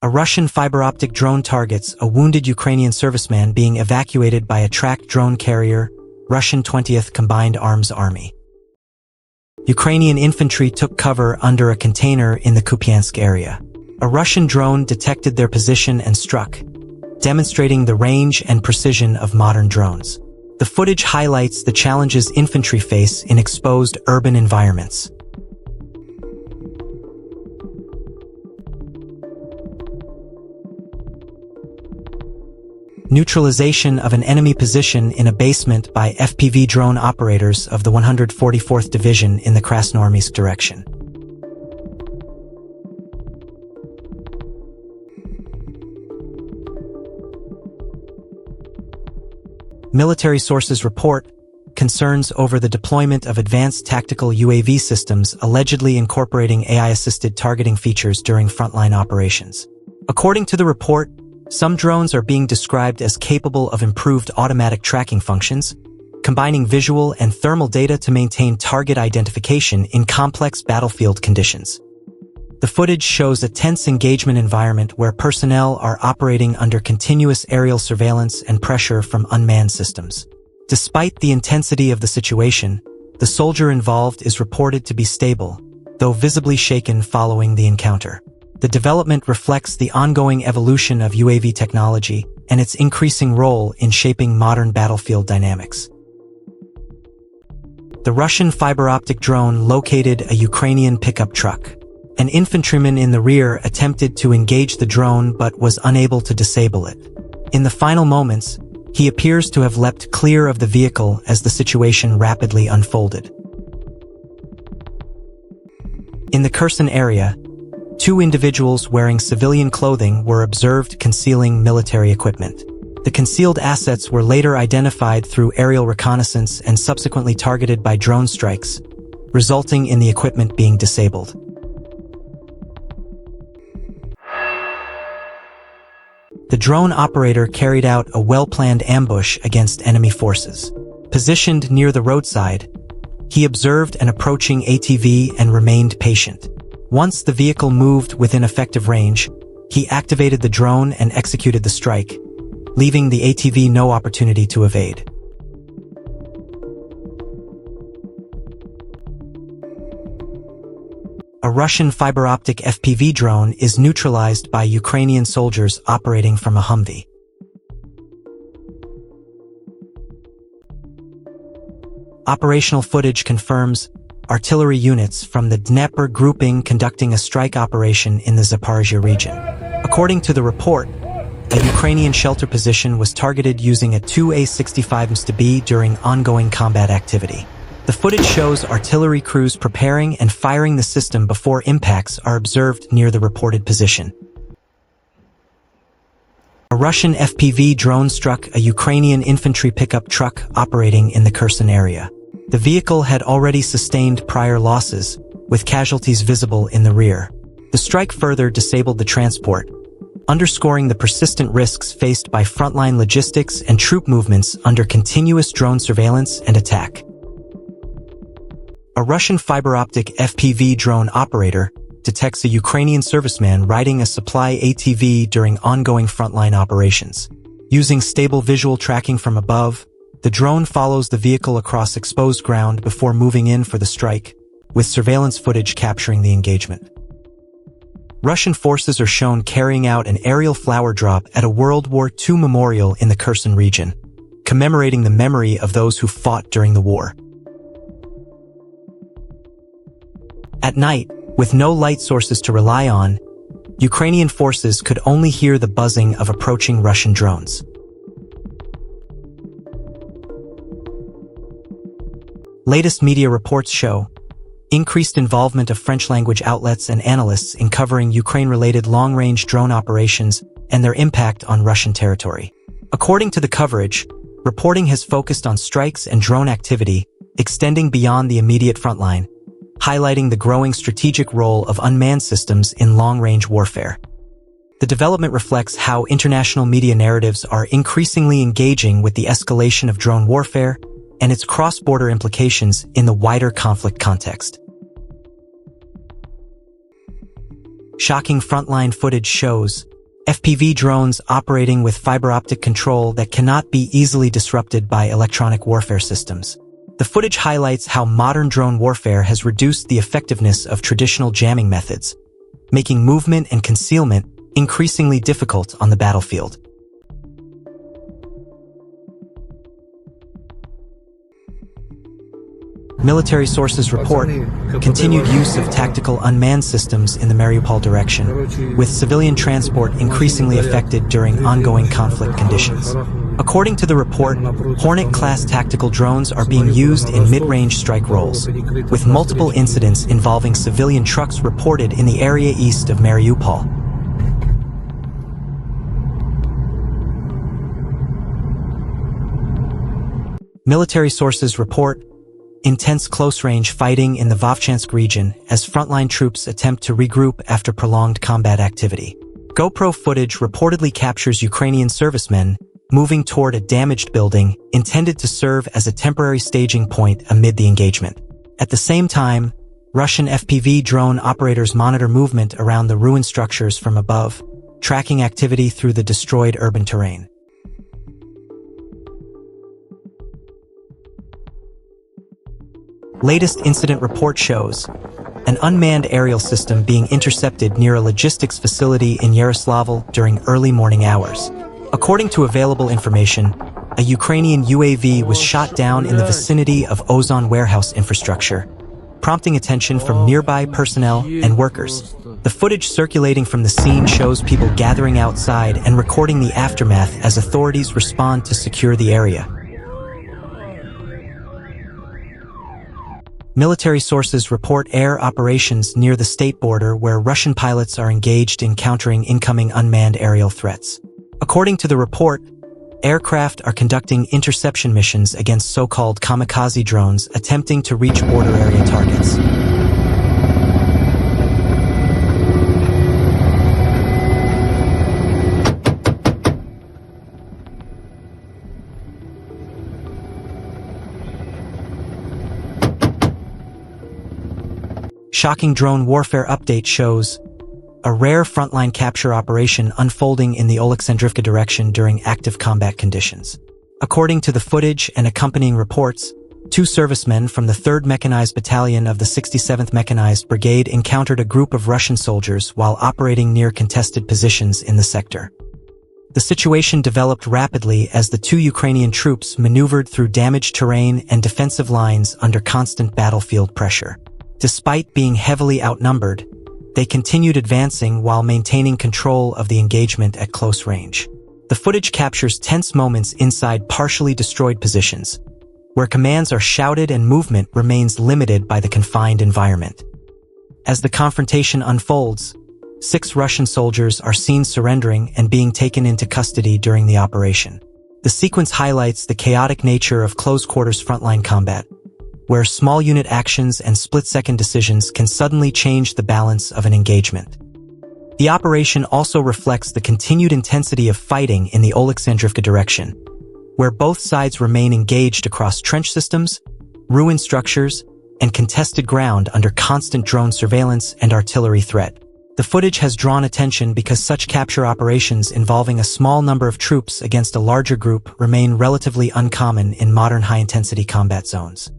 A Russian fiber-optic drone targets a wounded Ukrainian serviceman being evacuated by a tracked drone carrier, Russian 20th Combined Arms Army. Ukrainian infantry took cover under a container in the Kupiansk area. A Russian drone detected their position and struck, demonstrating the range and precision of modern drones. The footage highlights the challenges infantry face in exposed urban environments. Neutralization of an enemy position in a basement by FPV drone operators of the 144th Division in the Krasnoarmeysk direction. Military sources report concerns over the deployment of advanced tactical UAV systems allegedly incorporating AI-assisted targeting features during frontline operations. According to the report, some drones are being described as capable of improved automatic tracking functions, combining visual and thermal data to maintain target identification in complex battlefield conditions. The footage shows a tense engagement environment where personnel are operating under continuous aerial surveillance and pressure from unmanned systems. Despite the intensity of the situation, the soldier involved is reported to be stable, though visibly shaken following the encounter. The development reflects the ongoing evolution of UAV technology and its increasing role in shaping modern battlefield dynamics. The Russian fiber-optic drone located a Ukrainian pickup truck. An infantryman in the rear attempted to engage the drone but was unable to disable it. In the final moments, he appears to have leapt clear of the vehicle as the situation rapidly unfolded. In the Kherson area, 2 individuals wearing civilian clothing were observed concealing military equipment. The concealed assets were later identified through aerial reconnaissance and subsequently targeted by drone strikes, resulting in the equipment being disabled. The drone operator carried out a well-planned ambush against enemy forces. Positioned near the roadside, he observed an approaching ATV and remained patient. Once the vehicle moved within effective range, he activated the drone and executed the strike, leaving the ATV no opportunity to evade. A Russian fiber-optic FPV drone is neutralized by Ukrainian soldiers operating from a Humvee. Operational footage confirms artillery units from the Dnieper grouping conducting a strike operation in the Zaporizhia region. According to the report, a Ukrainian shelter position was targeted using a Tu-A65 MSTB during ongoing combat activity. The footage shows artillery crews preparing and firing the system before impacts are observed near the reported position. A Russian FPV drone struck a Ukrainian infantry pickup truck operating in the Kherson area. The vehicle had already sustained prior losses, with casualties visible in the rear. The strike further disabled the transport, underscoring the persistent risks faced by frontline logistics and troop movements under continuous drone surveillance and attack. A Russian fiber-optic FPV drone operator detects a Ukrainian serviceman riding a supply ATV during ongoing frontline operations. Using stable visual tracking from above, the drone follows the vehicle across exposed ground before moving in for the strike, with surveillance footage capturing the engagement. Russian forces are shown carrying out an aerial flower drop at a World War II memorial in the Kherson region, commemorating the memory of those who fought during the war. At night, with no light sources to rely on, Ukrainian forces could only hear the buzzing of approaching Russian drones. Latest media reports show increased involvement of French-language outlets and analysts in covering Ukraine-related long-range drone operations and their impact on Russian territory. According to the coverage, reporting has focused on strikes and drone activity extending beyond the immediate frontline, highlighting the growing strategic role of unmanned systems in long-range warfare. The development reflects how international media narratives are increasingly engaging with the escalation of drone warfare and its cross-border implications in the wider conflict context. Shocking frontline footage shows FPV drones operating with fiber optic control that cannot be easily disrupted by electronic warfare systems. The footage highlights how modern drone warfare has reduced the effectiveness of traditional jamming methods, making movement and concealment increasingly difficult on the battlefield. Military sources report continued use of tactical unmanned systems in the Mariupol direction, with civilian transport increasingly affected during ongoing conflict conditions. According to the report, Hornet-class tactical drones are being used in mid-range strike roles, with multiple incidents involving civilian trucks reported in the area east of Mariupol. Military sources report intense close-range fighting in the Vovchansk region as frontline troops attempt to regroup after prolonged combat activity. GoPro footage reportedly captures Ukrainian servicemen moving toward a damaged building intended to serve as a temporary staging point amid the engagement. At the same time, Russian FPV drone operators monitor movement around the ruined structures from above, tracking activity through the destroyed urban terrain. Latest incident report shows an unmanned aerial system being intercepted near a logistics facility in Yaroslavl during early morning hours. According to available information, a Ukrainian UAV was shot down in the vicinity of OSINT warehouse infrastructure, prompting attention from nearby personnel and workers. The footage circulating from the scene shows people gathering outside and recording the aftermath as authorities respond to secure the area. Military sources report air operations near the state border where Russian pilots are engaged in countering incoming unmanned aerial threats. According to the report, aircraft are conducting interception missions against so-called kamikaze drones attempting to reach border area targets. Shocking drone warfare update shows a rare frontline capture operation unfolding in the Oleksandrivka direction during active combat conditions. According to the footage and accompanying reports, 2 servicemen from the 3rd Mechanized Battalion of the 67th Mechanized Brigade encountered a group of Russian soldiers while operating near contested positions in the sector. The situation developed rapidly as the 2 Ukrainian troops maneuvered through damaged terrain and defensive lines under constant battlefield pressure. Despite being heavily outnumbered, they continued advancing while maintaining control of the engagement at close range. The footage captures tense moments inside partially destroyed positions, where commands are shouted and movement remains limited by the confined environment. As the confrontation unfolds, 6 Russian soldiers are seen surrendering and being taken into custody during the operation. The sequence highlights the chaotic nature of close-quarters frontline combat, where small unit actions and split-second decisions can suddenly change the balance of an engagement. The operation also reflects the continued intensity of fighting in the Oleksandrivka direction, where both sides remain engaged across trench systems, ruined structures, and contested ground under constant drone surveillance and artillery threat. The footage has drawn attention because such capture operations involving a small number of troops against a larger group remain relatively uncommon in modern high-intensity combat zones.